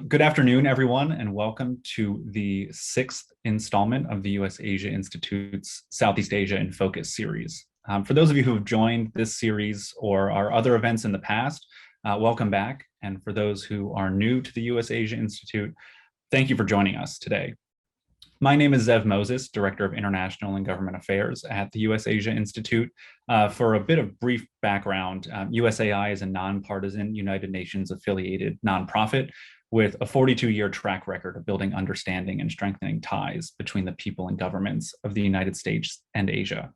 Good afternoon, everyone, and welcome to the sixth installment of the U.S.-Asia Institute's Southeast Asia in Focus series. For those of you who have joined this series or our other events in the past, welcome back. And for those who are new to the U.S.-Asia Institute, thank you for joining us today. My name is Zev Moses, Director of International and Government Affairs at the U.S.-Asia Institute. For a bit of brief background, USAI is a nonpartisan United Nations affiliated nonprofit with a 42-year track record of building understanding and strengthening ties between the people and governments of the United States and Asia.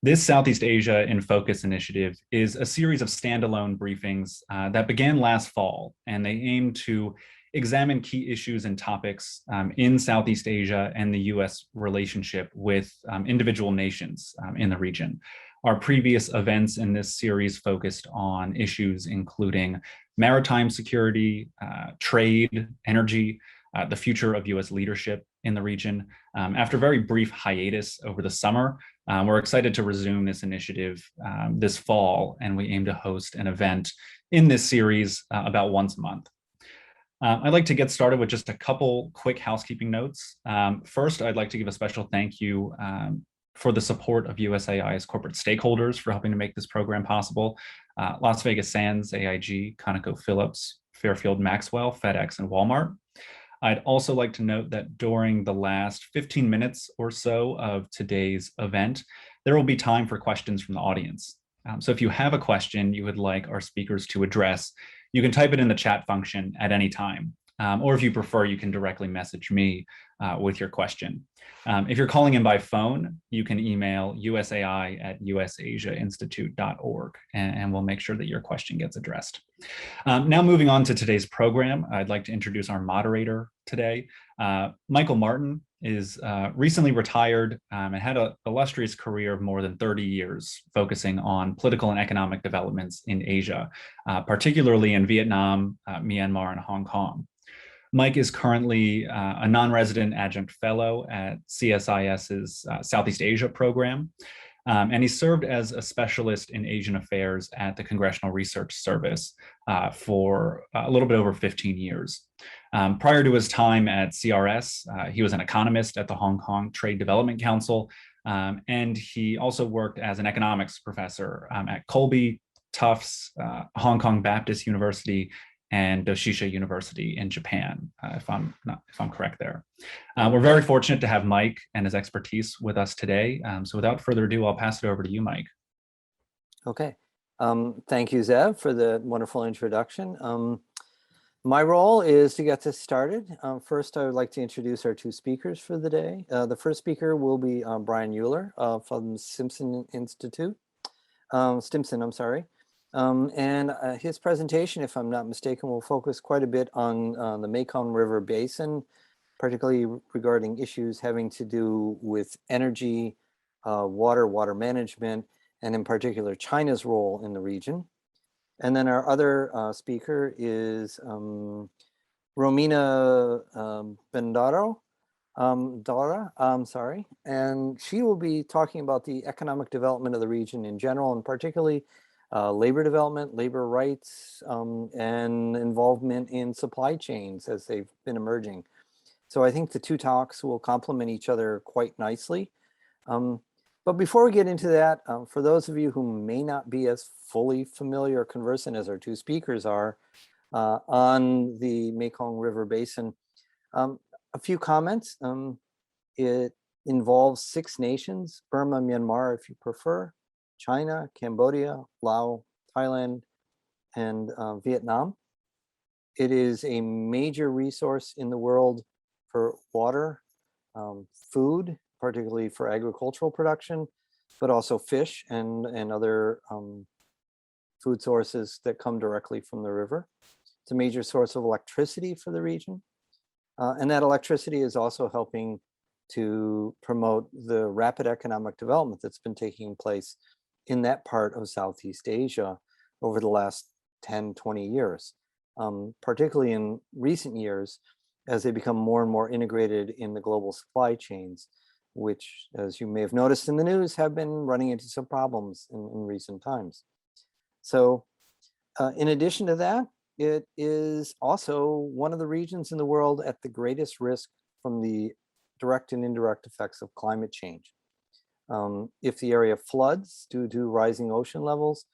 This Southeast Asia in Focus initiative is a series of standalone briefings that began last fall, and they aim to examine key issues and topics in Southeast Asia and the U.S. relationship with individual nations in the region. Our previous events in this series focused on issues including maritime security, trade, energy, the future of U.S. leadership in the region. After a very brief hiatus over the summer, we're excited to resume this initiative this fall, and we aim to host an event in this series about once a month. I'd like to get started with just a couple quick housekeeping notes. First, I'd like to give a special thank you for the support of USAI's corporate stakeholders for helping to make this program possible. Las Vegas Sands, AIG, ConocoPhillips, Fairfield Maxwell, FedEx, and Walmart. I'd also like to note that during the last 15 minutes or so of today's event, there will be time for questions from the audience. So if you have a question you would like our speakers to address, you can type it in the chat function at any time. Or if you prefer, you can directly message me with your question. If you're calling in by phone, you can email usai@usasiainstitute.org, and we'll make sure that your question gets addressed. Now moving on to today's program, I'd like to introduce our moderator today. Michael Martin is recently retired and had an illustrious career of more than 30 years focusing on political and economic developments in Asia, particularly in Vietnam, Myanmar, and Hong Kong. Mike is currently a non-resident adjunct fellow at CSIS's Southeast Asia program, and he served as a specialist in Asian affairs at the Congressional Research Service for a little bit over 15 years. Prior to his time at CRS, he was an economist at the Hong Kong Trade Development Council, and he also worked as an economics professor at Colby, Tufts, Hong Kong Baptist University, and Doshisha University in Japan, if I'm correct there. We're very fortunate to have Mike and his expertise with us today. So without further ado, I'll pass it over to you, Mike. Okay. Thank you, Zev, for the wonderful introduction. My role is to get this started. First, I would like to introduce our two speakers for the day. The first speaker will be Brian Eyler from Stimson, I'm sorry. And his presentation, if I'm not mistaken, will focus quite a bit on the Mekong River Basin, particularly regarding issues having to do with energy, water management, and in particular, China's role in the region. And then our other speaker is Romina Bandura, and she will be talking about the economic development of the region in general, and particularly labor development, labor rights, and involvement in supply chains as they've been emerging. So I think the two talks will complement each other quite nicely. But before we get into that, for those of you who may not be as fully familiar or conversant as our two speakers are on the Mekong River Basin, a few comments. It involves 6 nations, Burma, Myanmar, if you prefer, China, Cambodia, Laos, Thailand, and Vietnam. It is a major resource in the world for water, food, particularly for agricultural production, but also fish and other food sources that come directly from the river. It's a major source of electricity for the region. And that electricity is also helping to promote the rapid economic development that's been taking place in that part of Southeast Asia over the last 10, 20 years, particularly in recent years as they become more and more integrated in the global supply chains, which, as you may have noticed in the news, have been running into some problems in recent times. So in addition to that, it is also one of the regions in the world at the greatest risk from the direct and indirect effects of climate change. If the area floods due to rising ocean levels,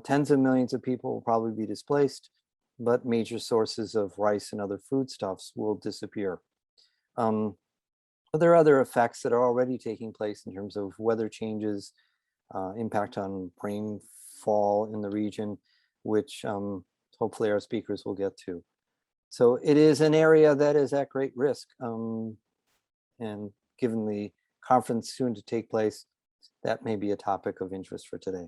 tens of millions of people will probably be displaced, but major sources of rice and other foodstuffs will disappear. But there are other effects that are already taking place in terms of weather changes, impact on rainfall in the region, which hopefully our speakers will get to. So it is an area that is at great risk. And given the conference soon to take place, that may be a topic of interest for today.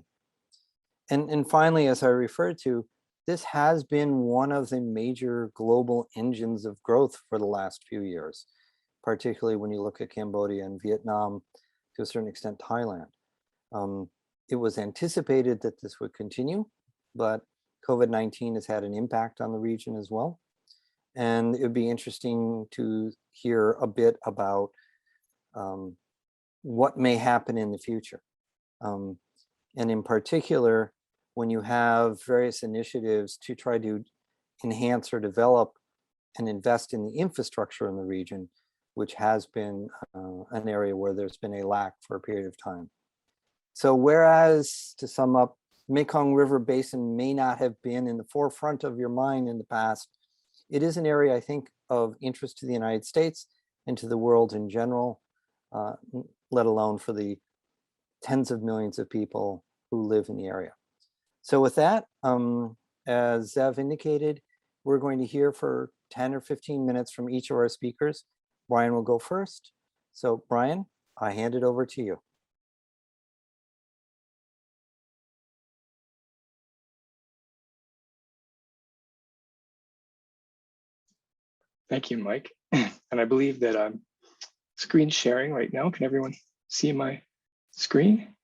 And finally, as I referred to, this has been one of the major global engines of growth for the last few years, particularly when you look at Cambodia and Vietnam, to a certain extent, Thailand. It was anticipated that this would continue, but COVID-19 has had an impact on the region as well. And it would be interesting to hear a bit about what may happen in the future. And in particular, when you have various initiatives to try to enhance or develop and invest in the infrastructure in the region, which has been an area where there's been a lack for a period of time. So whereas, to sum up, Mekong River Basin may not have been in the forefront of your mind in the past, it is an area, I think, of interest to the United States and to the world in general, let alone for the tens of millions of people who live in the area. So with that, as Zev indicated, we're going to hear for 10 or 15 minutes from each of our speakers. Brian will go first. So Brian, I hand it over to you. Thank you, Mike. And I believe that I'm screen sharing right now. Can everyone see my screen?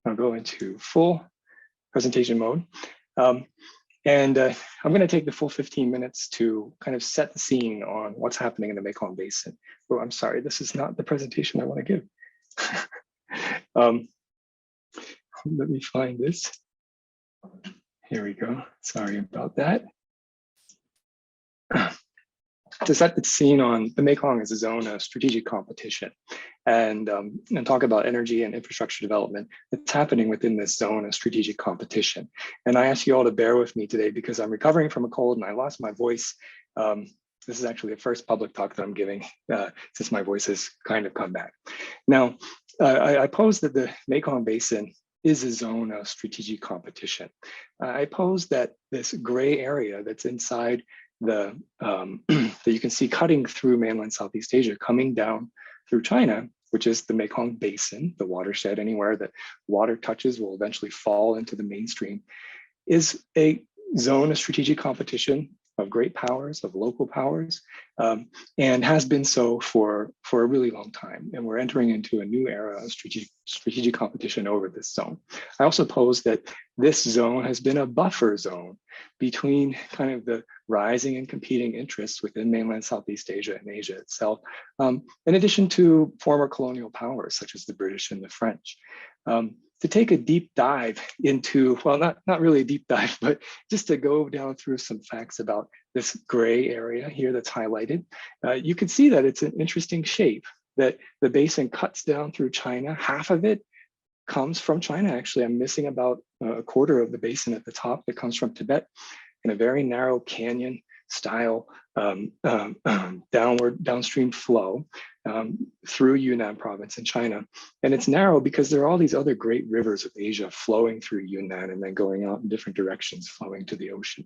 I'll go into full presentation mode. I'm going to take the full 15 minutes to kind of set the scene on what's happening in the Mekong Basin. Oh, I'm sorry, this is not the presentation I want to give. Let me find this. Here we go. Sorry about that. To set the scene on the Mekong as a zone of strategic competition and talk about energy and infrastructure development that's happening within this zone of strategic competition. And I ask you all to bear with me today because I'm recovering from a cold and I lost my voice. This is actually the first public talk that I'm giving since my voice has kind of come back. Now, I pose that the Mekong Basin is a zone of strategic competition. I pose that this gray area that's inside that you can see cutting through mainland Southeast Asia, coming down through China, which is the Mekong Basin, the watershed. Anywhere that water touches will eventually fall into the mainstream, is a zone of strategic competition of great powers, of local powers, and has been so for a really long time. And we're entering into a new era of strategic competition over this zone. I also pose that this zone has been a buffer zone between kind of the rising and competing interests within mainland Southeast Asia and Asia itself, in addition to former colonial powers such as the British and the French. To take a deep dive into, well, not really a deep dive, but just to go down through some facts about this gray area here that's highlighted, you can see that it's an interesting shape, that the basin cuts down through China. Half of it comes from China. Actually, I'm missing about a quarter of the basin at the top that comes from Tibet in a very narrow canyon style downstream flow through Yunnan province in China. And it's narrow because there are all these other great rivers of Asia flowing through Yunnan and then going out in different directions, flowing to the ocean.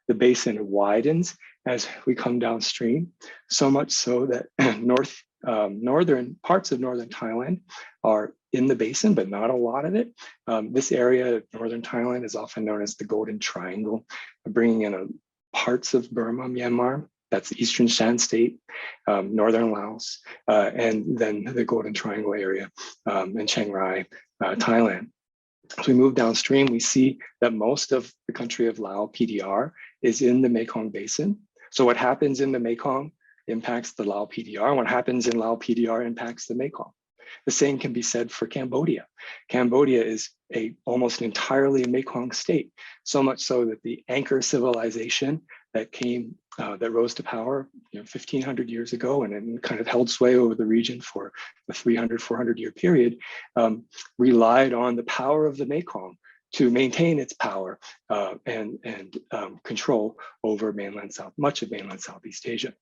The basin widens as we come downstream, so much so that northern parts of northern Thailand are in the basin, but not a lot of it. This area of northern Thailand is often known as the Golden Triangle, bringing in parts of Burma, Myanmar, that's the Eastern Shan State, northern Laos, and then the Golden Triangle area in Chiang Rai, Thailand. As we move downstream, we see that most of the country of Lao PDR is in the Mekong Basin. So what happens in the Mekong impacts the Lao PDR, and what happens in Lao PDR impacts the Mekong. The same can be said for Cambodia. Cambodia is almost entirely a Mekong state, so much so that the anchor civilization that that rose to power 1,500 years ago and kind of held sway over the region for the 300, 400-year period, relied on the power of the Mekong to maintain its power and control over much of mainland Southeast Asia.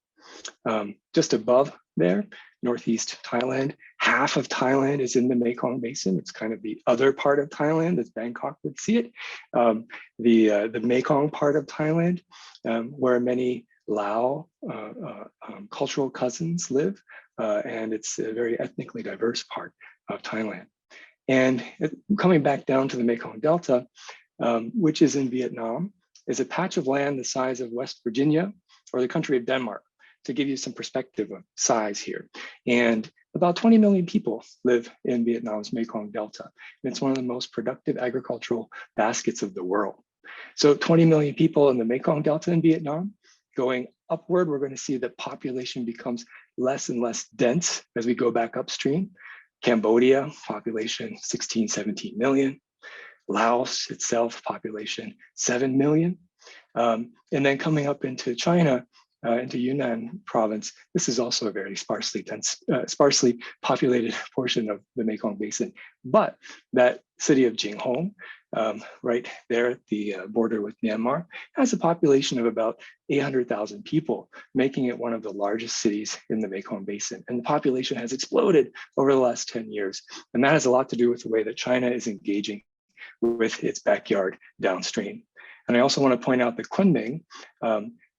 Just above there, northeast Thailand, half of Thailand is in the Mekong Basin. It's kind of the other part of Thailand, as Bangkok would see it. The Mekong part of Thailand, where many Lao cultural cousins live, and it's a very ethnically diverse part of Thailand. And coming back down to the Mekong Delta, which is in Vietnam, is a patch of land the size of West Virginia or the country of Denmark, to give you some perspective of size here. And about 20 million people live in Vietnam's Mekong Delta. And it's one of the most productive agricultural baskets of the world. So 20 million people in the Mekong Delta in Vietnam. Going upward, we're going to see that population becomes less and less dense as we go back upstream. Cambodia, population 16, 17 million. Laos itself, population 7 million. And then coming up into China, into Yunnan province, this is also a very sparsely populated portion of the Mekong Basin. But that city of Jinghong, right there at the border with Myanmar, has a population of about 800,000 people, making it one of the largest cities in the Mekong Basin. And the population has exploded over the last 10 years. And that has a lot to do with the way that China is engaging with its backyard downstream. And I also want to point out that Kunming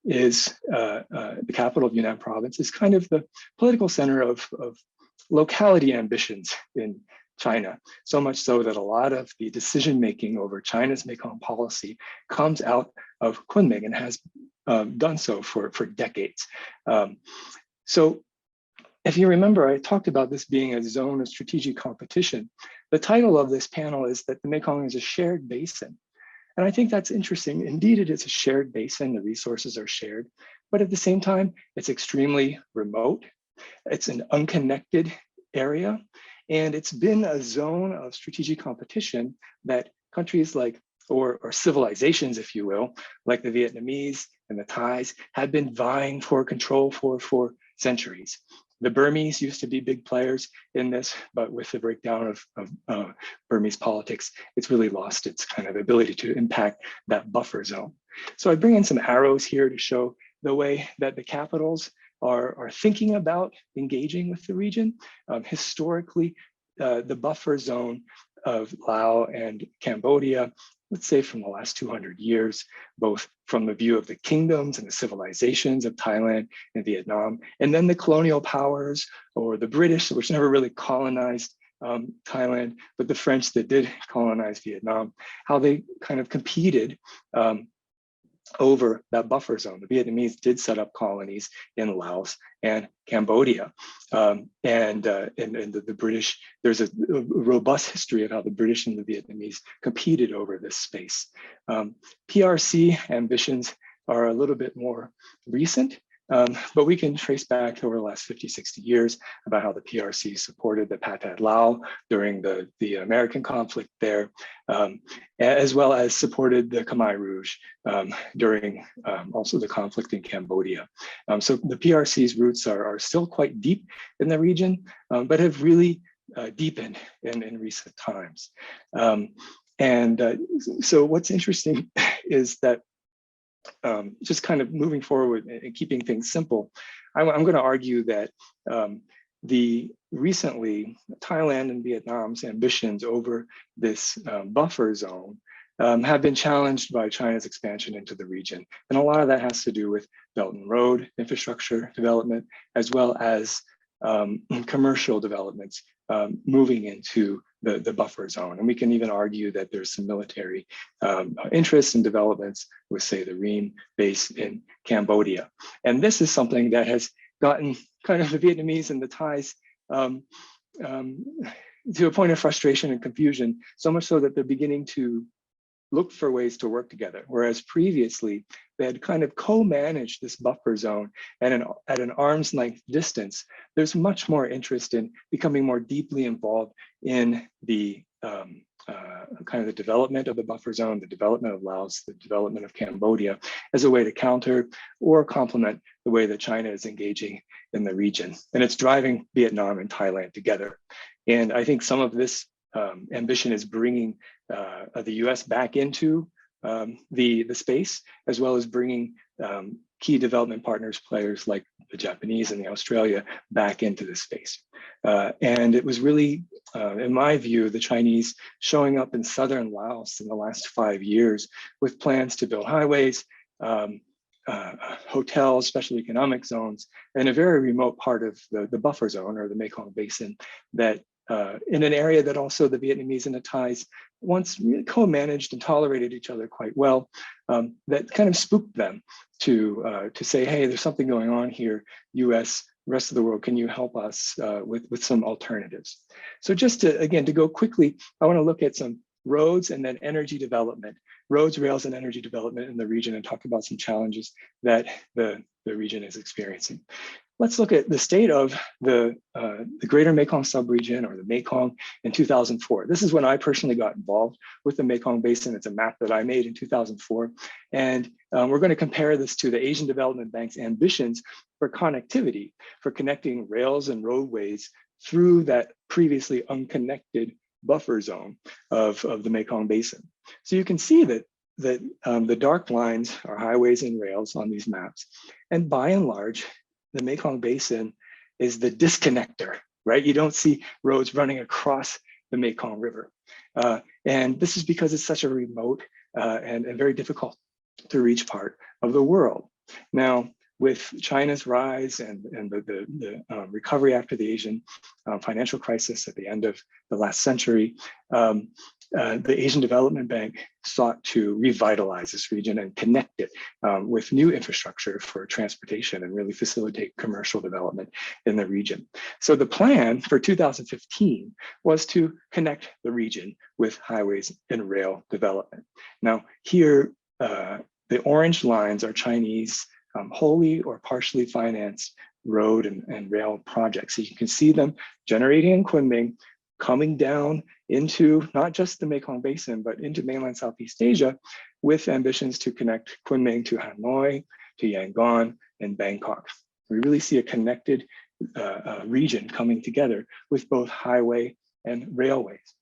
is the capital of Yunnan province, is kind of the political center of locality ambitions in China, so much so that a lot of the decision-making over China's Mekong policy comes out of Kunming and has done so for decades. So if you remember, I talked about this being a zone of strategic competition. The title of this panel is that the Mekong is a shared basin. And I think that's interesting. Indeed, it is a shared basin. The resources are shared, but at the same time, it's extremely remote. It's an unconnected area, and it's been a zone of strategic competition that countries like, or civilizations, if you will, like the Vietnamese and the Thais, have been vying for control for centuries. The Burmese used to be big players in this, but with the breakdown of Burmese politics, it's really lost its kind of ability to impact that buffer zone. So I bring in some arrows here to show the way that the capitals are thinking about engaging with the region. Historically, the buffer zone of Laos and Cambodia, let's say from the last 200 years, both from the view of the kingdoms and the civilizations of Thailand and Vietnam, and then the colonial powers or the British, which never really colonized Thailand, but the French that did colonize Vietnam, how they kind of competed over that buffer zone. The Vietnamese did set up colonies in Laos and Cambodia. And the British, there's a robust history of how the British and the Vietnamese competed over this space. PRC ambitions are a little bit more recent, but we can trace back over the last 50, 60 years about how the PRC supported the Pathet Lao during the American conflict there, as well as supported the Khmer Rouge during also the conflict in Cambodia. So the PRC's roots are still quite deep in the region, but have really deepened in recent times. So what's interesting is that just kind of moving forward and keeping things simple, I'm going to argue that recently Thailand and Vietnam's ambitions over this buffer zone have been challenged by China's expansion into the region. And a lot of that has to do with Belt and Road infrastructure development, as well as commercial developments moving into the buffer zone. And we can even argue that there's some military interests and developments with, say, the Ream base in Cambodia. And this is something that has gotten kind of the Vietnamese and the Thais to a point of frustration and confusion, so much so that they're beginning to looked for ways to work together, whereas previously they had kind of co-managed this buffer zone at an arm's length distance. There's much more interest in becoming more deeply involved in the kind of the development of the buffer zone, the development of Laos, the development of Cambodia as a way to counter or complement the way that China is engaging in the region. And it's driving Vietnam and Thailand together. And I think some of this ambition is bringing the U.S. back into the space, as well as bringing key development partners, players like the Japanese and the Australia back into the space. And it was really, in my view, the Chinese showing up in southern Laos in the last 5 years with plans to build highways, hotels, special economic zones, and a very remote part of the buffer zone or the Mekong Basin that in an area that also the Vietnamese and the Thais once co-managed and tolerated each other quite well, that kind of spooked them to say, hey, there's something going on here, US, rest of the world, can you help us with some alternatives? So just to, again, to go quickly, I wanna look at some roads and then energy development, roads, rails, and energy development in the region and talk about some challenges that the region is experiencing. Let's look at the state of the greater Mekong subregion or the Mekong in 2004. This is when I personally got involved with the Mekong Basin. It's a map that I made in 2004. And we're going to compare this to the Asian Development Bank's ambitions for connectivity, for connecting rails and roadways through that previously unconnected buffer zone of the Mekong Basin. So you can see that the dark lines are highways and rails on these maps. And by and large, the Mekong Basin is the disconnector, right? You don't see roads running across the Mekong River. And this is because it's such a remote and very difficult to reach part of the world. Now, with China's rise and the recovery after the Asian financial crisis at the end of the last century, the Asian Development Bank sought to revitalize this region and connect it with new infrastructure for transportation and really facilitate commercial development in the region. So the plan for 2015 was to connect the region with highways and rail development. Now here, the orange lines are Chinese wholly or partially financed road and rail projects. So you can see them generating in Kunming, coming down into not just the Mekong Basin, but into mainland Southeast Asia with ambitions to connect Kunming to Hanoi, to Yangon, and Bangkok. We really see a connected region coming together with both highway and railways.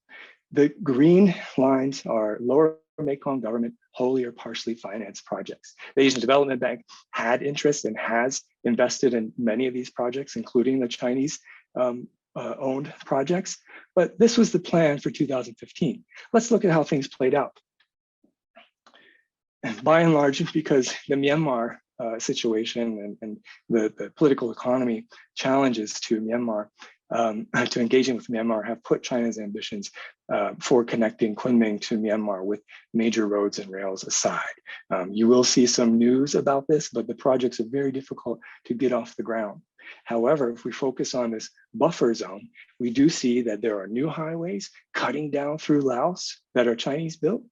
The green lines are lower Mekong government wholly or partially financed projects. The Asian Development Bank had interest and has invested in many of these projects, including the Chinese owned projects, but this was the plan for 2015. Let's look at how things played out. And by and large, because the Myanmar situation and the political economy challenges to Myanmar, to engaging with Myanmar have put China's ambitions for connecting Kunming to Myanmar with major roads and rails aside. You will see some news about this, but the projects are very difficult to get off the ground. However, if we focus on this buffer zone, we do see that there are new highways cutting down through Laos that are Chinese built.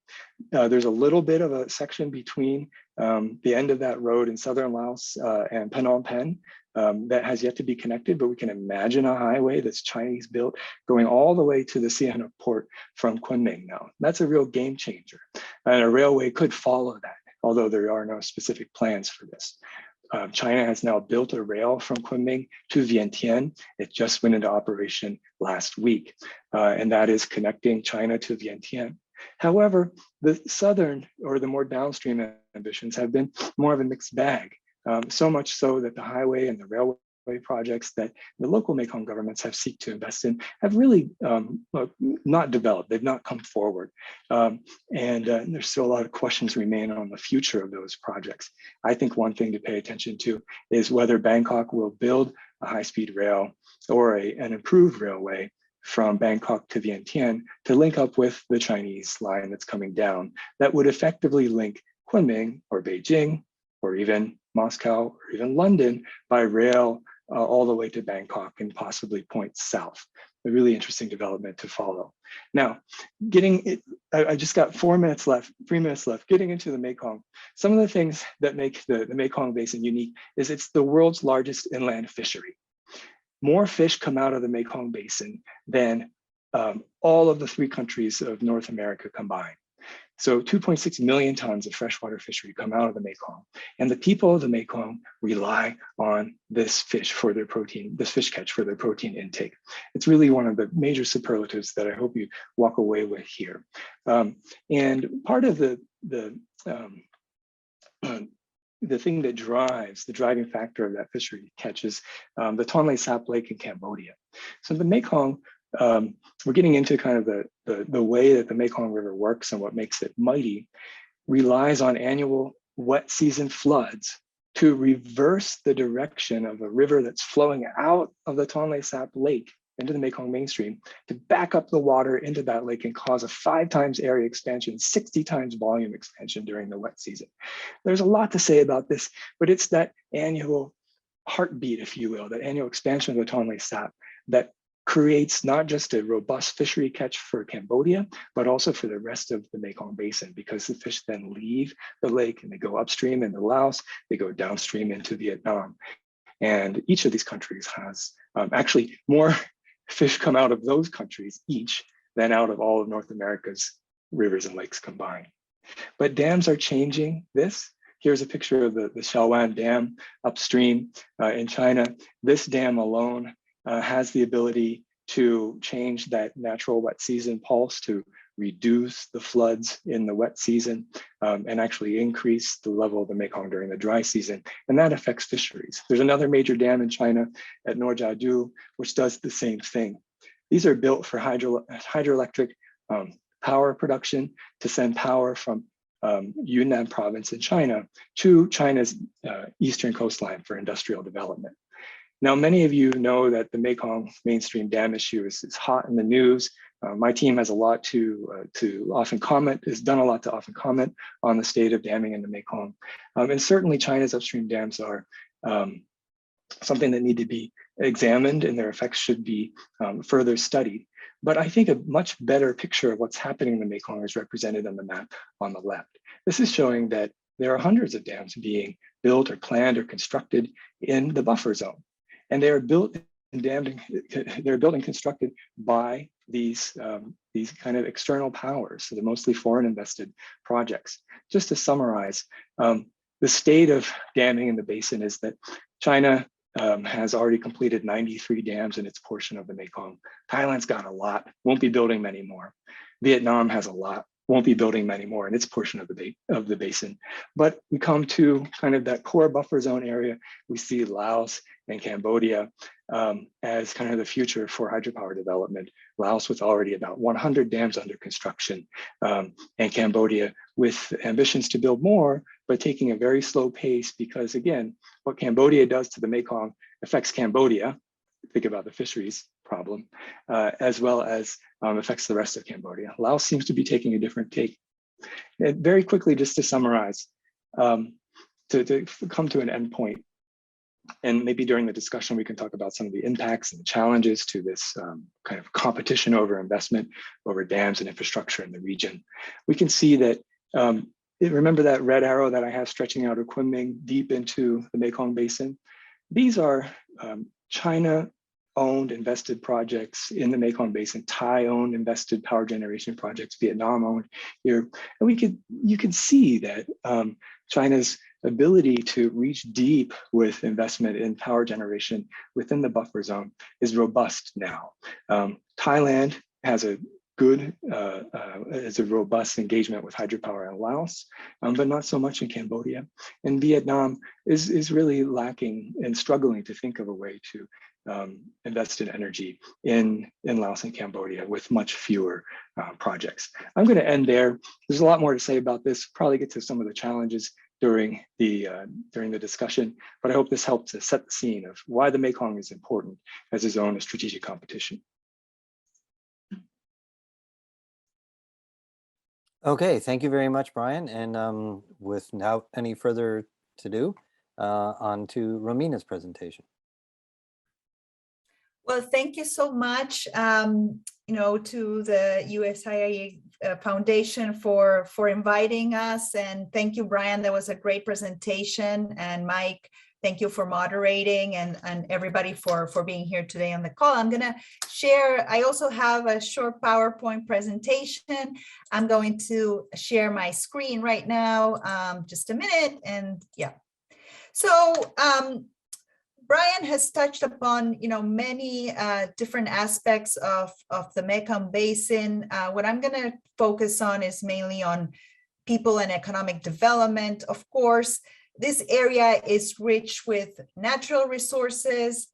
There's a little bit of a section between the end of that road in southern Laos and Phnom Penh that has yet to be connected, but we can imagine a highway that's Chinese built going all the way to the Sihanouk port from Kunming now. That's a real game changer. And a railway could follow that, although there are no specific plans for this. China has now built a rail from Kunming to Vientiane. It just went into operation last week, and that is connecting China to Vientiane. However, the southern or the more downstream ambitions have been more of a mixed bag, so much so that the highway and the railway projects that the local Mekong governments have sought to invest in have really not developed. They've not come forward. And there's still a lot of questions remain on the future of those projects. I think one thing to pay attention to is whether Bangkok will build a high-speed rail or an improved railway from Bangkok to Vientiane to link up with the Chinese line that's coming down that would effectively link Kunming or Beijing or even Moscow or even London by rail all the way to Bangkok and possibly points south. a really interesting development to follow. Now, I just got 3 minutes left, getting into the Mekong. Some of the things that make the Mekong Basin unique is it's the world's largest inland fishery. More fish come out of the Mekong Basin than all of the 3 countries of North America combined. So 2.6 million tons of freshwater fishery come out of the Mekong. And the people of the Mekong rely on this fish for their protein, this fish catch for their protein intake. It's really one of the major superlatives that I hope you walk away with here. And part of the thing that drives, the driving factor of that fishery catch is the Tonle Sap Lake in Cambodia. So the Mekong, we're getting into kind of the way that the Mekong River works and what makes it mighty, relies on annual wet season floods to reverse the direction of a river that's flowing out of the Tonle Sap Lake into the Mekong mainstream to back up the water into that lake and cause a 5 times area expansion, 60 times volume expansion during the wet season. There's a lot to say about this, but it's that annual heartbeat, if you will, that annual expansion of the Tonle Sap that creates not just a robust fishery catch for Cambodia, but also for the rest of the Mekong Basin, because the fish then leave the lake and they go upstream into Laos, they go downstream into Vietnam. And each of these countries has actually more fish come out of those countries each than out of all of North America's rivers and lakes combined. But dams are changing this. Here's a picture of the Shaowan Dam upstream in China. This dam alone has the ability to change that natural wet season pulse to reduce the floods in the wet season and actually increase the level of the Mekong during the dry season. And that affects fisheries. There's another major dam in China at Norjiadu, which does the same thing. These are built for hydroelectric power production to send power from Yunnan province in China to China's eastern coastline for industrial development. Now, many of you know that the Mekong mainstream dam issue is hot in the news. My team has a lot to often comment, has done a lot to often comment on the state of damming in the Mekong. And certainly China's upstream dams are something that need to be examined and their effects should be further studied. But I think a much better picture of what's happening in the Mekong is represented on the map on the left. This is showing that there are hundreds of dams being built or planned or constructed in the buffer zone. And they are built and dammed, they're built and constructed by these kind of external powers. So they're mostly foreign invested projects. Just to summarize, the state of damming in the basin is that China has already completed 93 dams in its portion of the Mekong. Thailand's got a lot, won't be building many more. Vietnam has a lot, won't be building many more in its portion of the basin. But we come to kind of that core buffer zone area. We see Laos and Cambodia as kind of the future for hydropower development. Laos with already about 100 dams under construction, and Cambodia with ambitions to build more, but taking a very slow pace because, again, what Cambodia does to the Mekong affects Cambodia. Think about the fisheries problem, as well as affects the rest of Cambodia. Laos seems to be taking a different take. And very quickly, just to summarize, to come to an end point, and maybe during the discussion, we can talk about some of the impacts and the challenges to this kind of competition over investment over dams and infrastructure in the region. We can see that, remember that red arrow that I have stretching out of Kunming deep into the Mekong Basin? These are China-owned invested projects in the Mekong Basin, Thai-owned invested power generation projects, Vietnam-owned here. And you can see that China's ability to reach deep with investment in power generation within the buffer zone is robust now. Thailand has a good, is a robust engagement with hydropower in Laos, but not so much in Cambodia. And Vietnam is really lacking and struggling to think of a way to invest in energy in Laos and Cambodia with much fewer projects. I'm going to end there. There's a lot more to say about this, probably get to some of the challenges during the discussion, but I hope this helped to set the scene of why the Mekong is important as a zone of strategic competition. Okay, thank you very much, Brian. And without any further to do, on to Romina's presentation. Well, thank you so much, to the USIA Foundation for inviting us. And thank you, Brian. That was a great presentation. And Mike, thank you for moderating, and everybody for being here today on the call. I'm going to share, I also have a short PowerPoint presentation. I'm going to share my screen right now, just a minute. And yeah. So, Brian has touched upon, many different aspects of the Mekong Basin. What I'm going to focus on is mainly on people and economic development. Of course, this area is rich with natural resources,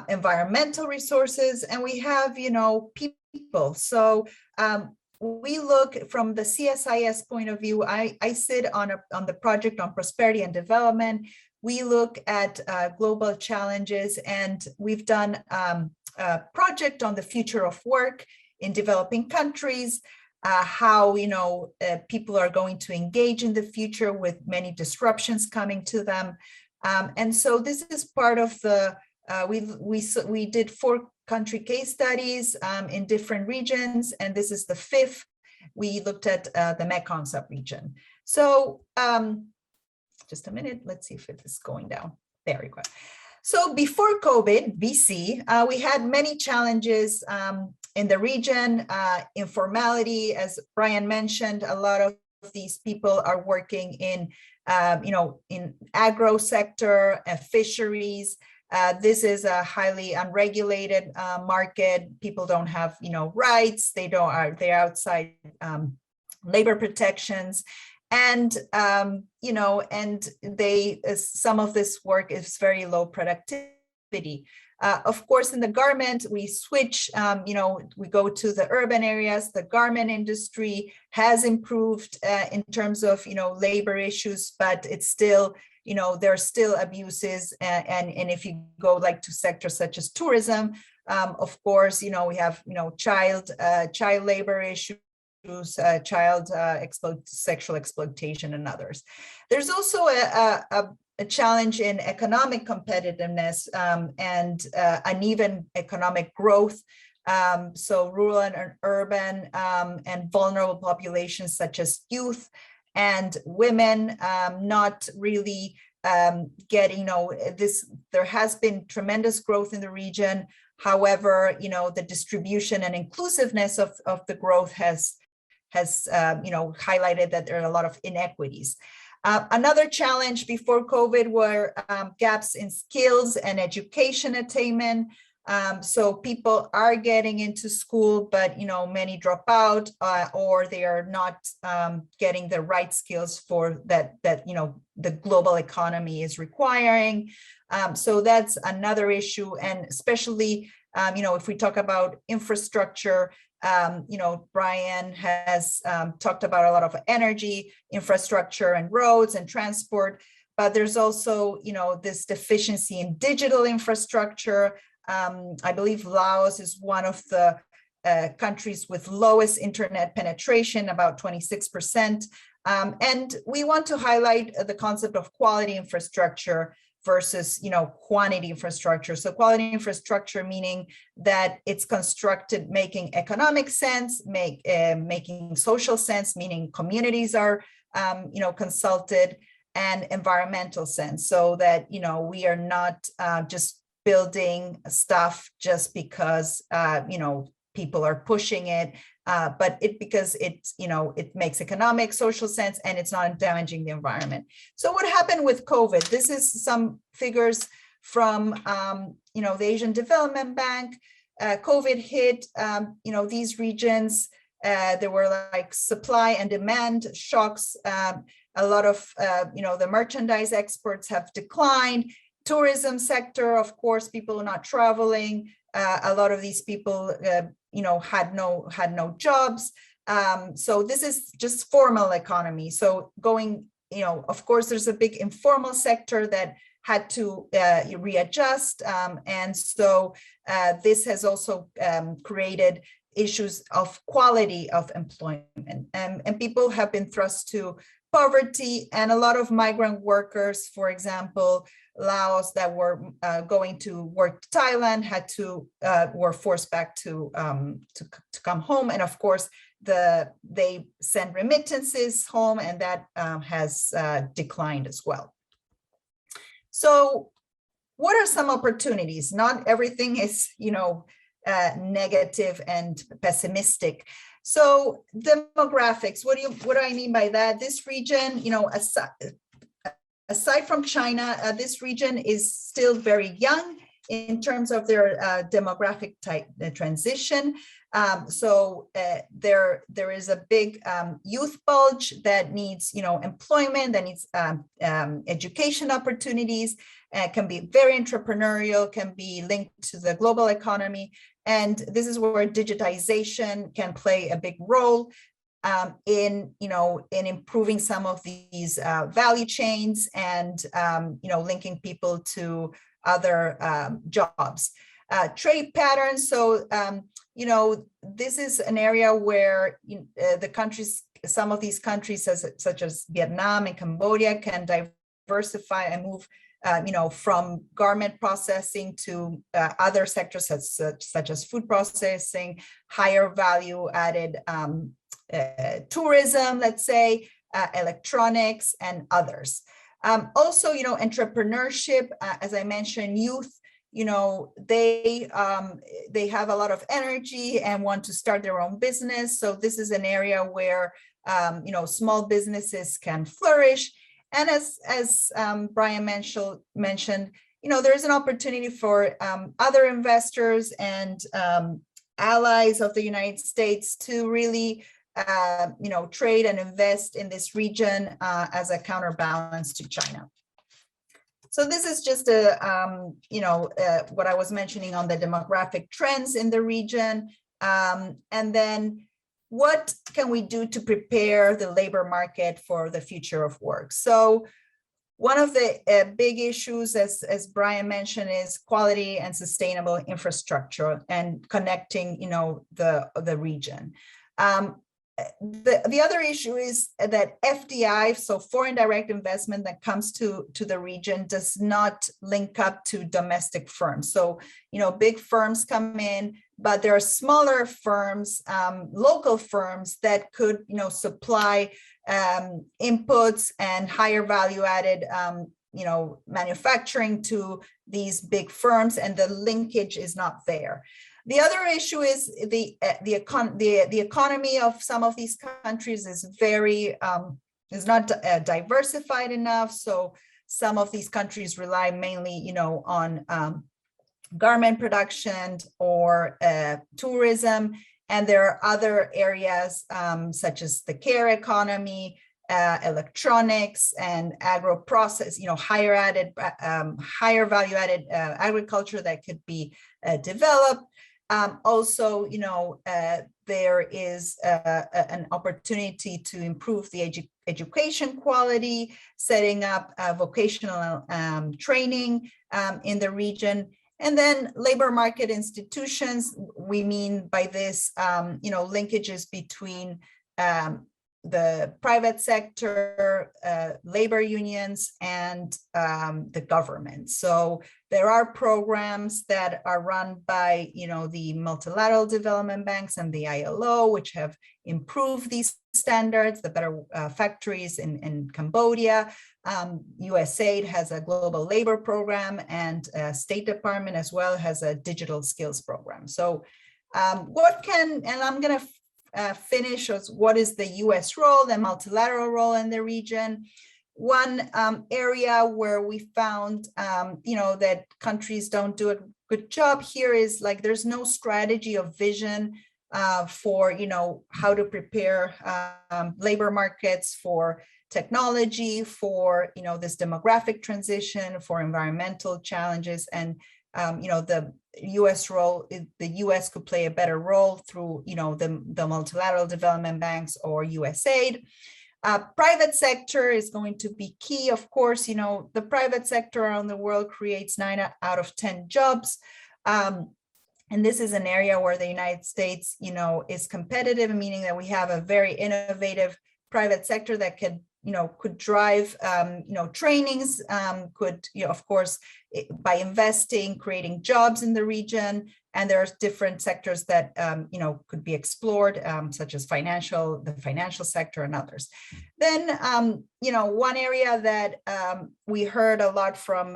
environmental resources, and we have, people. So we look from the CSIS point of view. I sit on the project on prosperity and development. We look at global challenges, and we've done a project on the future of work in developing countries, how people are going to engage in the future with many disruptions coming to them. And so this is part of the, we did 4 country case studies in different regions, and this is the 5th. We looked at the Mekong subregion. So, just a minute, let's see if it is going down. There we go. So before COVID, BC, we had many challenges in the region. Informality, as Brian mentioned, a lot of these people are working in, in agro sector, fisheries. This is a highly unregulated market. People don't have, rights. They're outside labor protections. And, and some of this work is very low productivity. Of course, in the garment, we switch, we go to the urban areas. The garment industry has improved in terms of, labor issues, but it's still, there are still abuses. And if you go like to sectors such as tourism, of course, we have, child labor issues, sexual exploitation, and others. There's also a challenge in economic competitiveness and uneven economic growth. So rural and urban and vulnerable populations such as youth and women not really getting, there has been tremendous growth in the region. However, the distribution and inclusiveness of the growth has highlighted that there are a lot of inequities. Another challenge before COVID were gaps in skills and education attainment. So people are getting into school, but many drop out or they are not getting the right skills for that the global economy is requiring. So that's another issue, and especially if we talk about infrastructure. Brian has talked about a lot of energy infrastructure and roads and transport, but there's also, this deficiency in digital infrastructure. I believe Laos is one of the countries with lowest internet penetration, about 26%. And we want to highlight the concept of quality infrastructure versus, quantity infrastructure. So quality infrastructure meaning that it's constructed making economic sense, making social sense, meaning communities are, consulted, and environmental sense, so that, we are not just building stuff just because, people are pushing it, but because it's, it makes economic, social sense, and it's not damaging the environment. So what happened with COVID? This is some figures from, the Asian Development Bank. COVID hit, these regions. There were like supply and demand shocks. A lot of, the merchandise exports have declined. Tourism sector, of course, people are not traveling. A lot of these people, had no jobs. So this is just formal economy. So going, of course, there's a big informal sector that had to readjust. And so this has also created issues of quality of employment. And people have been thrust to poverty, and a lot of migrant workers, for example, Laos that were going to work to Thailand were forced back to come home, and of course they send remittances home, and that has declined as well. So what are some opportunities? Not everything is, negative and pessimistic. So demographics, what do I mean by that? This region, aside from China, this region is still very young in terms of their demographic transition. So there is a big youth bulge that needs, employment, that needs education opportunities, can be very entrepreneurial, can be linked to the global economy. And this is where digitization can play a big role in improving some of these value chains and, linking people to other jobs. Trade patterns. So, this is an area where some of these countries, such as Vietnam and Cambodia, can diversify and move, from garment processing to other sectors such as food processing, higher value added tourism, let's say, electronics, and others. Also, entrepreneurship, as I mentioned, youth, they have a lot of energy and want to start their own business. So this is an area where, small businesses can flourish. And as Brian mentioned, there is an opportunity for other investors and allies of the United States to really trade and invest in this region as a counterbalance to China. So this is just what I was mentioning on the demographic trends in the region. And then what can we do to prepare the labor market for the future of work? So one of the big issues, as Brian mentioned, is quality and sustainable infrastructure and connecting, the region. The other issue is that FDI, so foreign direct investment that comes to the region, does not link up to domestic firms. So, big firms come in, but there are smaller firms, local firms that could, supply inputs and higher value added, manufacturing to these big firms, and the linkage is not there. The other issue is the economy of some of these countries is is not diversified enough. So some of these countries rely mainly, on garment production or tourism, and there are other areas such as the care economy, electronics, and agro process, higher value added agriculture that could be developed. Also, there is an opportunity to improve the education quality, setting up vocational training in the region. And then labor market institutions, we mean by this, linkages between the private sector, labor unions, and the government. So there are programs that are run by, the multilateral development banks and the ILO, which have improved these standards, the better factories in Cambodia. USAID has a global labor program, and State Department as well has a digital skills program. So and I'm going to finish with what is the U.S. role, the multilateral role in the region. One area where we found, that countries don't do a good job here is there's no strategy or vision for, how to prepare labor markets for technology, for, this demographic transition, for environmental challenges. And, the U.S. role, the U.S. could play a better role through, the multilateral development banks or USAID. Private sector is going to be key. Of course, the private sector around the world creates 9 out of 10 jobs. And this is an area where the United States, is competitive, meaning that we have a very innovative private sector that could, could drive, trainings, could, of course, by investing, creating jobs in the region. And there are different sectors that, could be explored, such as the financial sector and others. Then, one area that we heard a lot from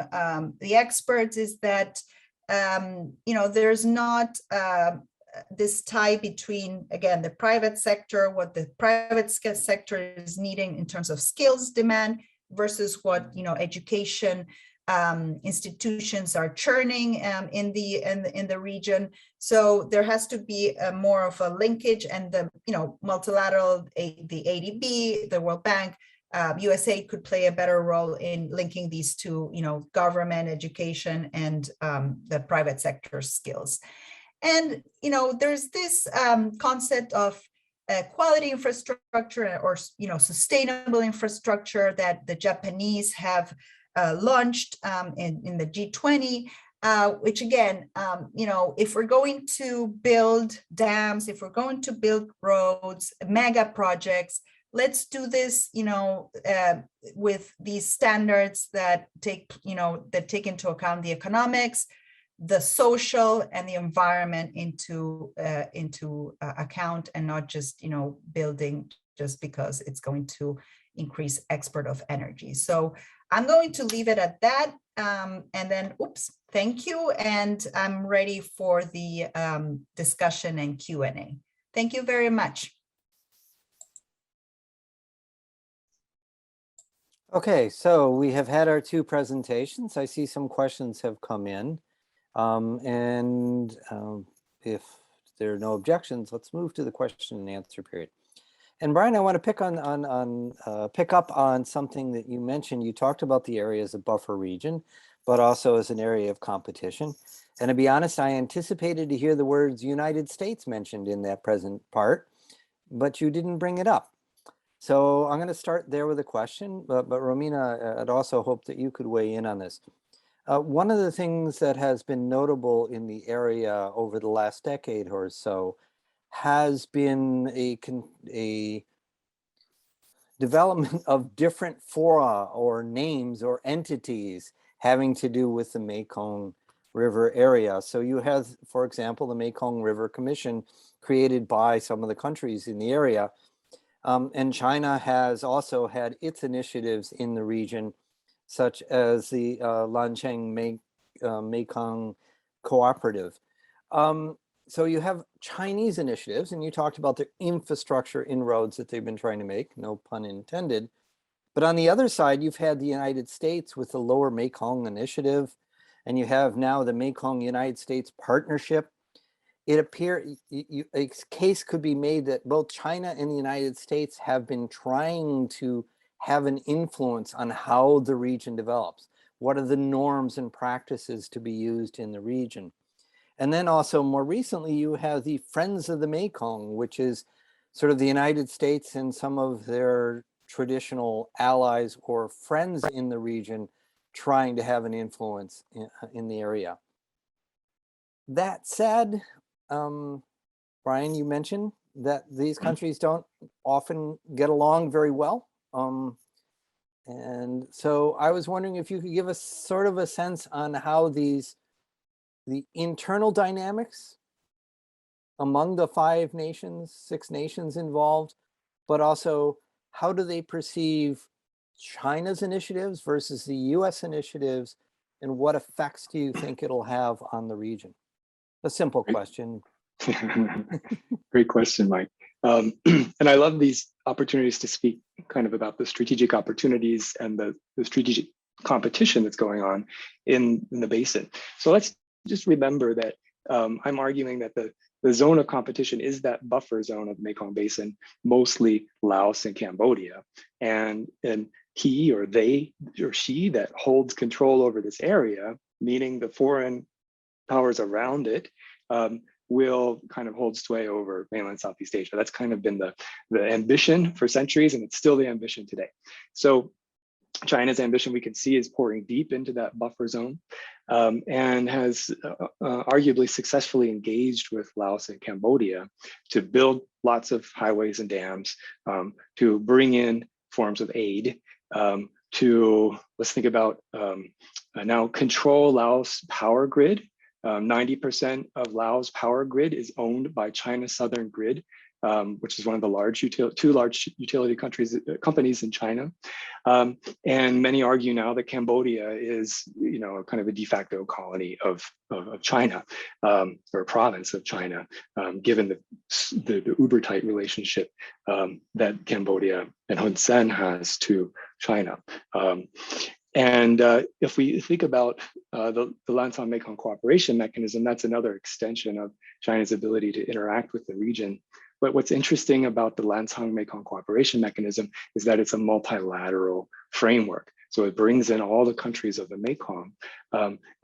the experts is that, there's not this tie between, again, the private sector, what the private sector is needing in terms of skills demand versus what, education institutions are churning in the region. So there has to be more of a linkage, and the multilateral, the ADB, the World Bank, USA could play a better role in linking these two, government, education, and the private sector skills. And there's this concept of quality infrastructure, or sustainable infrastructure, that the Japanese have launched in the G20, which again, if we're going to build dams, if we're going to build roads, mega projects, let's do this, with these standards that take into account the economics, the social, and the environment into account, and not just building just because it's going to increase export of energy. So I'm going to leave it at that, and then thank you, and I'm ready for the discussion and Q&A. Thank you very much. Okay, so we have had our two presentations. I see some questions have come in. If there are no objections, let's move to the question and answer period. And Brian, I want to pick up on something that you mentioned. You talked about the area as a buffer region, but also as an area of competition. And to be honest, I anticipated to hear the words United States mentioned in that present part, but you didn't bring it up. So I'm going to start there with a question, but Romina, I'd also hope that you could weigh in on this. One of the things that has been notable in the area over the last decade or so has been a development of different fora or names or entities having to do with the Mekong River area. So you have, for example, the Mekong River Commission created by some of the countries in the area. And China has also had its initiatives in the region, such as the Lancheng Mekong Cooperative. So you have Chinese initiatives, and you talked about the infrastructure inroads that they've been trying to make, no pun intended. But on the other side, you've had the United States with the Lower Mekong Initiative, and you have now the Mekong United States Partnership. It appears a case could be made that both China and the United States have been trying to have an influence on how the region develops. What are the norms and practices to be used in the region? And then also more recently, you have the Friends of the Mekong, which is sort of the United States and some of their traditional allies or friends in the region trying to have an influence in the area. That said, Brian, you mentioned that these countries don't often get along very well. And so I was wondering if you could give us sort of a sense on how the internal dynamics among the 5 nations, 6 nations involved, but also how do they perceive China's initiatives versus the US initiatives, and what effects do you think it'll have on the region? A simple question. Great question, Mike. And I love these opportunities to speak kind of about the strategic opportunities and the strategic competition that's going on in the basin. So let's just remember that I'm arguing that the zone of competition is that buffer zone of the Mekong Basin, mostly Laos and Cambodia. And he or they or she that holds control over this area, meaning the foreign powers around it, will kind of hold sway over mainland Southeast Asia. That's kind of been the ambition for centuries, and it's still the ambition today. So China's ambition, we can see, is pouring deep into that buffer zone, and has arguably successfully engaged with Laos and Cambodia to build lots of highways and dams, to bring in forms of aid to, let's think about now control Laos power grid. 90% of Laos power grid is owned by China Southern Grid, which is one of the two large utility companies in China. And many argue now that Cambodia is, kind of a de facto colony of China, or a province of China, given the uber tight relationship that Cambodia and Hun Sen has to China. And if we think about the Lancang Mekong Cooperation Mechanism, that's another extension of China's ability to interact with the region. But what's interesting about the Lancang Mekong Cooperation Mechanism is that it's a multilateral framework. So it brings in all the countries of the Mekong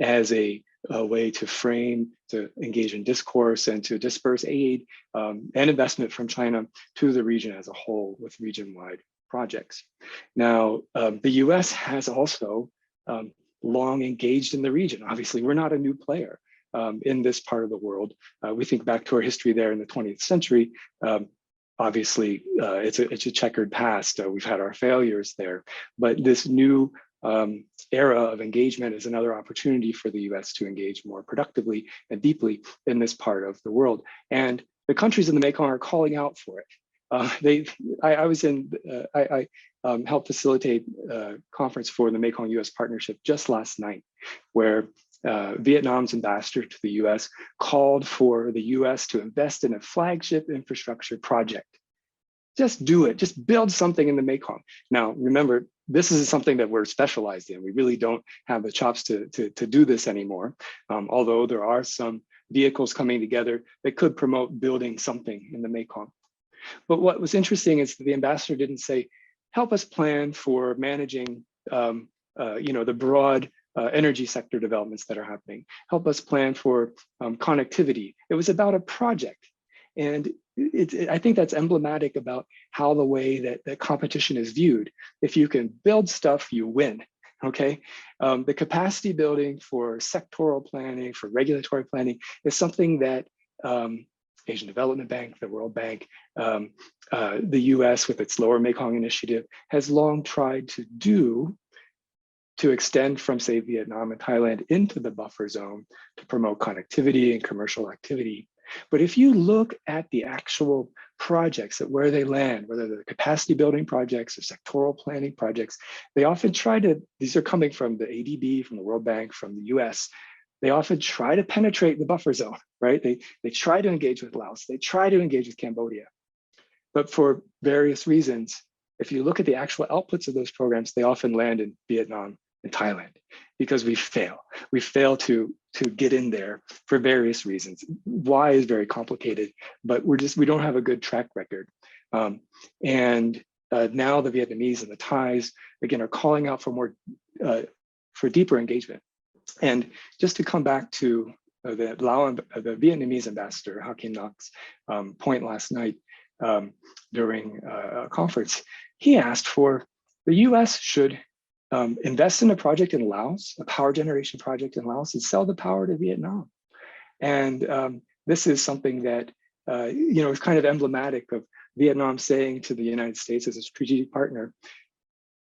as a way to frame, to engage in discourse, and to disperse aid and investment from China to the region as a whole with region-wide projects. Now, the U.S. has also long engaged in the region. Obviously, we're not a new player in this part of the world. We think back to our history there in the 20th century. Obviously, it's a checkered past. We've had our failures there, but this new era of engagement is another opportunity for the U.S. to engage more productively and deeply in this part of the world. And the countries in the Mekong are calling out for it. I helped facilitate a conference for the Mekong U.S. partnership just last night, where Vietnam's ambassador to the U.S. called for the U.S. to invest in a flagship infrastructure project. Just do it, just build something in the Mekong. Now, remember, this is something that we're specialized in. We really don't have the chops to do this anymore, although there are some vehicles coming together that could promote building something in the Mekong. But what was interesting is that the ambassador didn't say, help us plan for managing the broad energy sector developments that are happening. Help us plan for connectivity. It was about a project. And I think that's emblematic about how the way that competition is viewed. If you can build stuff, you win, okay? The capacity building for sectoral planning, for regulatory planning is something that Asian Development Bank, the World Bank, the US with its Lower Mekong Initiative has long tried to do to extend from, say, Vietnam and Thailand into the buffer zone to promote connectivity and commercial activity. But if you look at the actual projects, at where they land, whether they're capacity building projects or sectoral planning projects, they often try to, these are coming from the ADB, from the World Bank, from the US, they often try to penetrate the buffer zone, right? They try to engage with Laos, they try to engage with Cambodia. But for various reasons, if you look at the actual outputs of those programs, they often land in Vietnam and Thailand because we fail. We fail to get in there for various reasons. Why is very complicated, but we don't have a good track record. Now the Vietnamese and the Thais, again, are calling out for deeper engagement. And just to come back to the Vietnamese ambassador, Ha Kim Ngoc's point last night during a conference, he asked for the US should invest in a project in Laos, a power generation project in Laos, and sell the power to Vietnam. And this is something that is kind of emblematic of Vietnam saying to the United States as a strategic partner,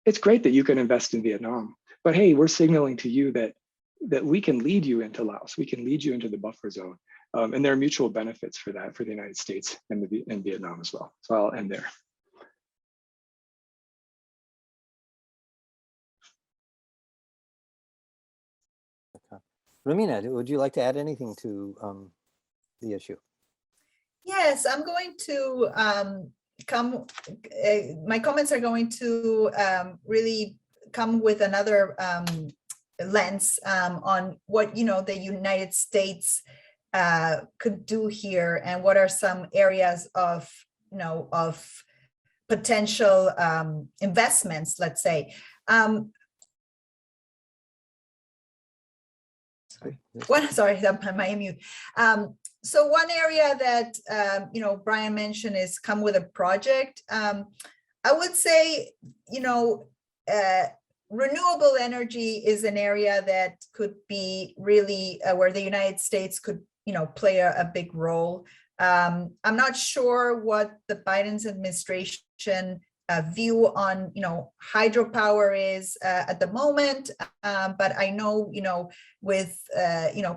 it's great that you can invest in Vietnam, but hey, we're signaling to you that we can lead you into Laos, we can lead you into the buffer zone. And there are mutual benefits for that for the United States and Vietnam as well. So I'll end there. Okay. Romina, would you like to add anything to the issue? Yes, I'm going to my comments are going to really come with another lens on what the United States could do here, and what are some areas of of potential investments, let's say. Sorry, my mute. So one area that Brian mentioned is come with a project. I would say renewable energy is an area that could be really where the United States could play a big role. I'm not sure what the Biden's administration view on, hydropower is at the moment, but I know, with,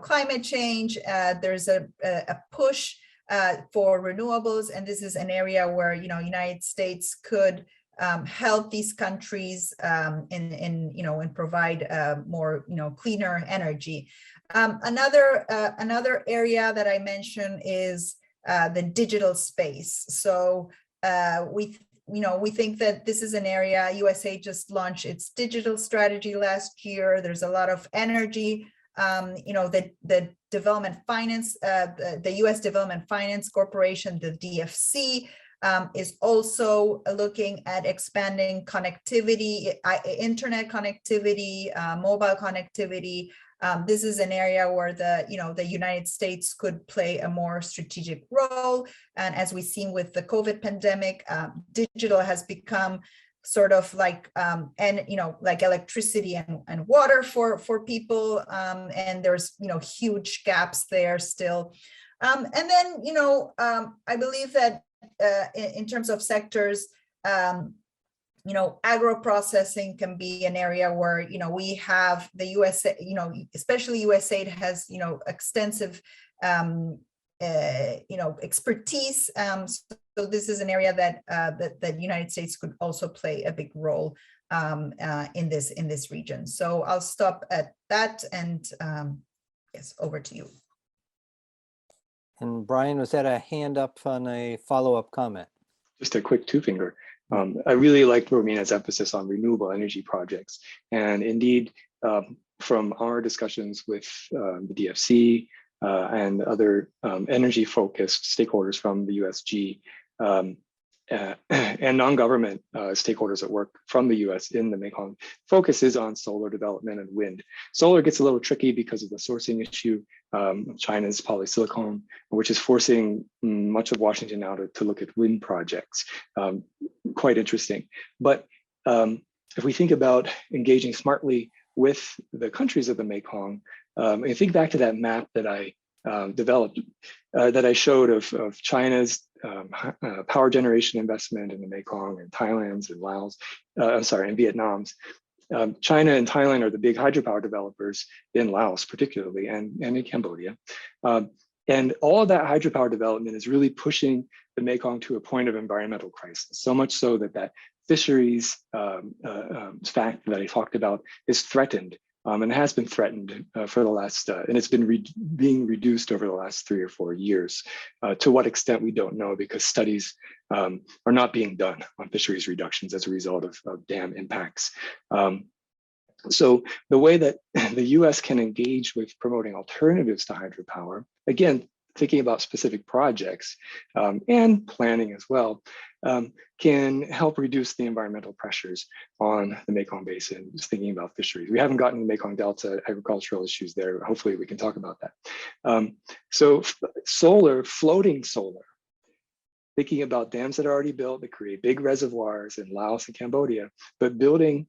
climate change, there's a push for renewables, and this is an area where, United States could help these countries and provide more, cleaner energy. Another area that I mentioned is the digital space. So we think that this is an area. USA just launched its digital strategy last year. There's a lot of energy. The development finance, the U.S. Development Finance Corporation, the DFC, is also looking at expanding connectivity, internet connectivity, mobile connectivity. This is an area where the United States could play a more strategic role. And as we've seen with the COVID pandemic, digital has become sort of like, like electricity and water for people. And there's, huge gaps there still. And then, I believe that in terms of sectors, agro-processing can be an area where, we have the USA, especially USAID has, extensive, expertise. So this is an area that the United States could also play a big role in this region. So I'll stop at that, and yes, over to you. And Brian, was that a hand up on a follow-up comment? Just a quick two-finger. I really liked Romina's emphasis on renewable energy projects. And indeed, from our discussions with the DFC and other energy-focused stakeholders from the USG, and non-government stakeholders that work from the US in the Mekong, focuses on solar development and wind. Solar gets a little tricky because of the sourcing issue. China's polysilicon, which is forcing much of Washington now to look at wind projects. Quite interesting. But if we think about engaging smartly with the countries of the Mekong, I think back to that map that I developed, that I showed of China's power generation investment in the Mekong, and Thailand's, and Laos, and Vietnam's. China and Thailand are the big hydropower developers in Laos, particularly, and in Cambodia. And all of that hydropower development is really pushing the Mekong to a point of environmental crisis, so much so that fisheries fact that I talked about is threatened, and has been threatened for the last, and it's been being reduced over the last 3 or 4 years. To what extent, we don't know, because studies are not being done on fisheries reductions as a result of dam impacts. So the way that the US can engage with promoting alternatives to hydropower, again, thinking about specific projects and planning as well, can help reduce the environmental pressures on the Mekong Basin, just thinking about fisheries. We haven't gotten the Mekong Delta agricultural issues there. Hopefully we can talk about that. So solar, floating solar, thinking about dams that are already built that create big reservoirs in Laos and Cambodia, but building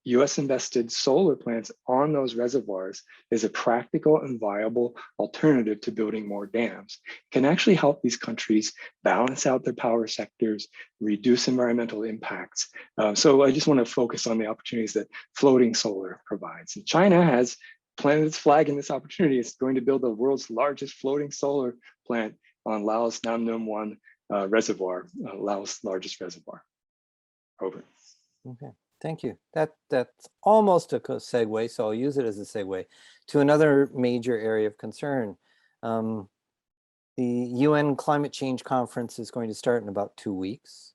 US invested solar plants on those reservoirs is a practical and viable alternative to building more dams. It can actually help these countries balance out their power sectors, reduce environmental impacts. So I just want to focus on the opportunities that floating solar provides. And China has planted its flag in this opportunity. It's going to build the world's largest floating solar plant on Laos Nam Num 1 reservoir, Laos' largest reservoir. Over. Okay. Thank you. That's almost a segue, so I'll use it as a segue to another major area of concern. The UN Climate Change Conference is going to start in about 2 weeks.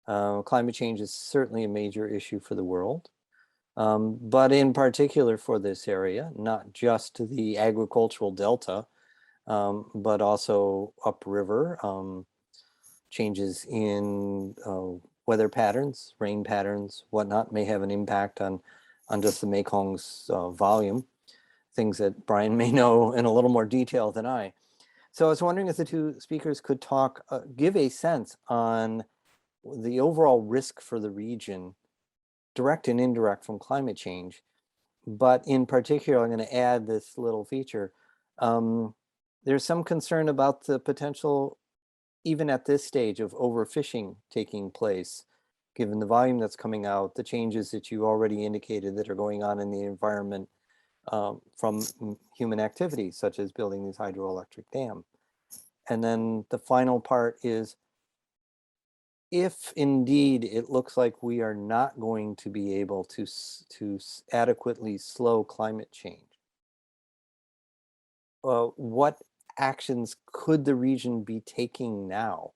Climate change is certainly a major issue for the world, but in particular for this area, not just the agricultural delta, but also upriver, changes in weather patterns, rain patterns, whatnot, may have an impact on just the Mekong's volume, things that Brian may know in a little more detail than I. So I was wondering if the two speakers could talk, give a sense on the overall risk for the region, direct and indirect, from climate change. But in particular, I'm going to add this little feature. There's some concern about the potential, even at this stage, of overfishing taking place given the volume that's coming out, the changes that you already indicated that are going on in the environment from human activity, such as building these hydroelectric dams. And then the final part is, if indeed it looks like we are not going to be able to adequately slow climate change, what actions could the region be taking now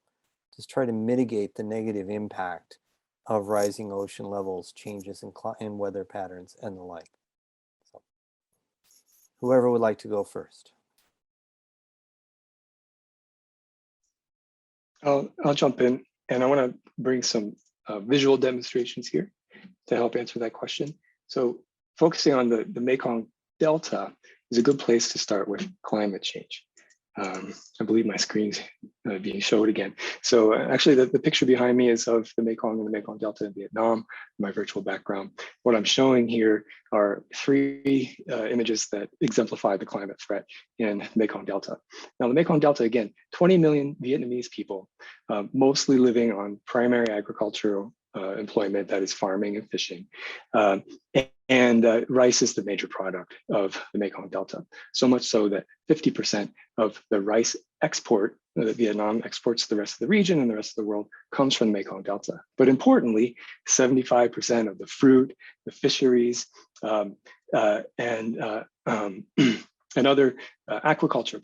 to try to mitigate the negative impact of rising ocean levels, changes in weather patterns, and the like? So, whoever would like to go first. I'll jump in, and I want to bring some visual demonstrations here to help answer that question. So focusing on the Mekong Delta is a good place to start with climate change. I believe my screen's being showed again. So actually the picture behind me is of the Mekong and the Mekong Delta in Vietnam, my virtual background. What I'm showing here are three images that exemplify the climate threat in the Mekong Delta. Now the Mekong Delta, again, 20 million Vietnamese people, mostly living on primary agricultural employment, that is farming and fishing. And rice is the major product of the Mekong Delta, so much so that 50% of the rice export that Vietnam exports to the rest of the region and the rest of the world comes from the Mekong Delta. But importantly, 75% of the fruit, the fisheries, and other aquaculture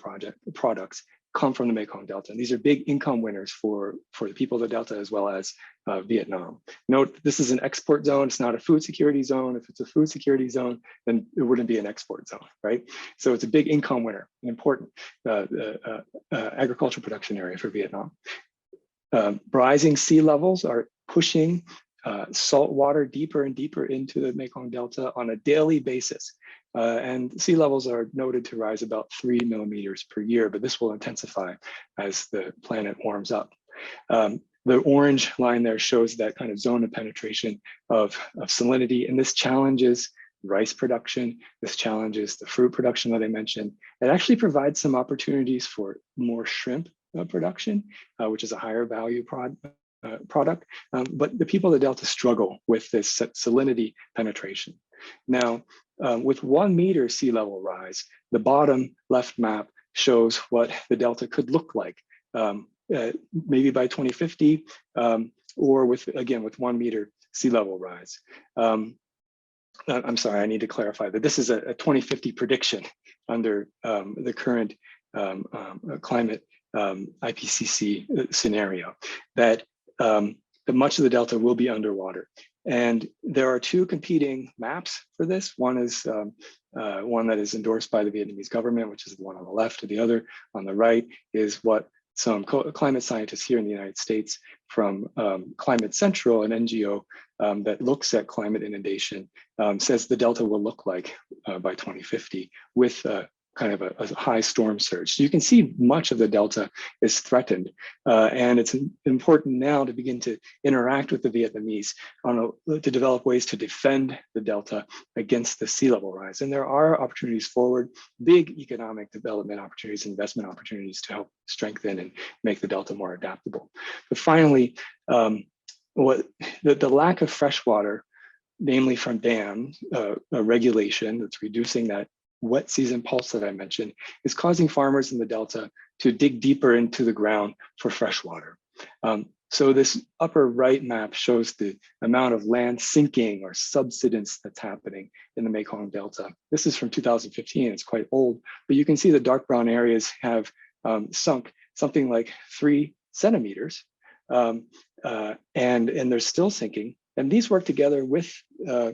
products come from the Mekong Delta. And these are big income winners for the people of the Delta as well as Vietnam. Note, this is an export zone. It's not a food security zone. If it's a food security zone, then it wouldn't be an export zone, right? So it's a big income winner, an important agricultural production area for Vietnam. Rising sea levels are pushing salt water deeper and deeper into the Mekong Delta on a daily basis. And sea levels are noted to rise about 3 millimeters per year, but this will intensify as the planet warms up. The orange line there shows that kind of zone of penetration of salinity, and this challenges rice production. This challenges the fruit production that I mentioned. It actually provides some opportunities for more shrimp production, which is a higher value product. But the people of the Delta struggle with this salinity penetration. Now, with 1 meter sea level rise, the bottom left map shows what the Delta could look like, maybe by 2050, or with 1 meter sea level rise. I'm sorry, I need to clarify that this is a 2050 prediction under the current climate IPCC scenario, that much of the Delta will be underwater. And there are two competing maps for this. One is one that is endorsed by the Vietnamese government, which is the one on the left, and the other on the right is what some climate scientists here in the United States from Climate Central, an NGO that looks at climate inundation, says the Delta will look like by 2050 with kind of a high storm surge. So you can see much of the Delta is threatened. And it's important now to begin to interact with the Vietnamese to develop ways to defend the Delta against the sea level rise. And there are opportunities forward, big economic development opportunities, investment opportunities to help strengthen and make the Delta more adaptable. But finally, the lack of fresh water, namely from dams, regulation that's reducing that wet season pulse that I mentioned, is causing farmers in the Delta to dig deeper into the ground for fresh water. So this upper right map shows the amount of land sinking or subsidence that's happening in the Mekong Delta. This is from 2015, it's quite old, but you can see the dark brown areas have sunk something like 3 centimeters, and they're still sinking. And these work together with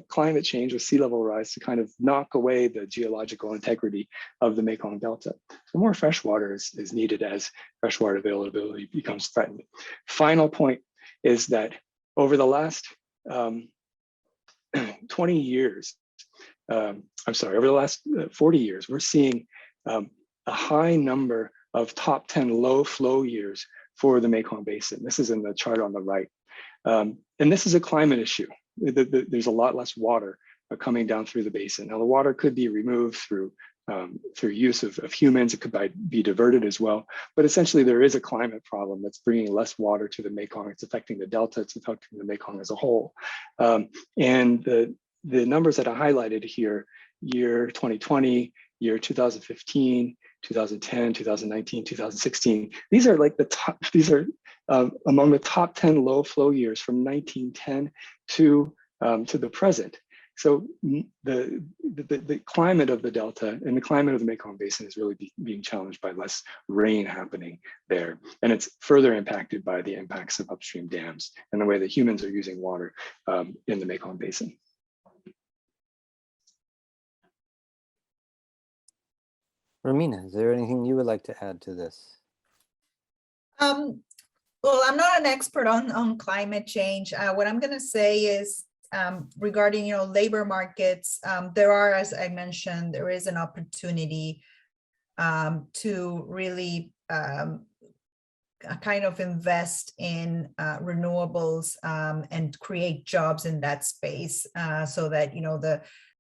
climate change, with sea level rise, to kind of knock away the geological integrity of the Mekong Delta. So more fresh water is needed as freshwater availability becomes threatened. Final point is that over the last 20 years, over the last 40 years, we're seeing a high number of top 10 low flow years for the Mekong Basin. This is in the chart on the right. And this is a climate issue. There's a lot less water coming down through the basin. Now the water could be removed through through use of humans. It could be diverted as well. But essentially, there is a climate problem that's bringing less water to the Mekong. It's affecting the delta. It's affecting the Mekong as a whole. And the numbers that I highlighted here, year 2020, year 2015, 2010, 2019, 2016, these are like the top, these are among the top 10 low flow years from 1910 to the present. So the climate of the Delta and the climate of the Mekong Basin is really being challenged by less rain happening there. And it's further impacted by the impacts of upstream dams and the way that humans are using water in the Mekong Basin. Romina, is there anything you would like to add to this? Well, I'm not an expert on climate change. What I'm going to say is regarding, labor markets, there are, as I mentioned, there is an opportunity to really kind of invest in renewables and create jobs in that space so that,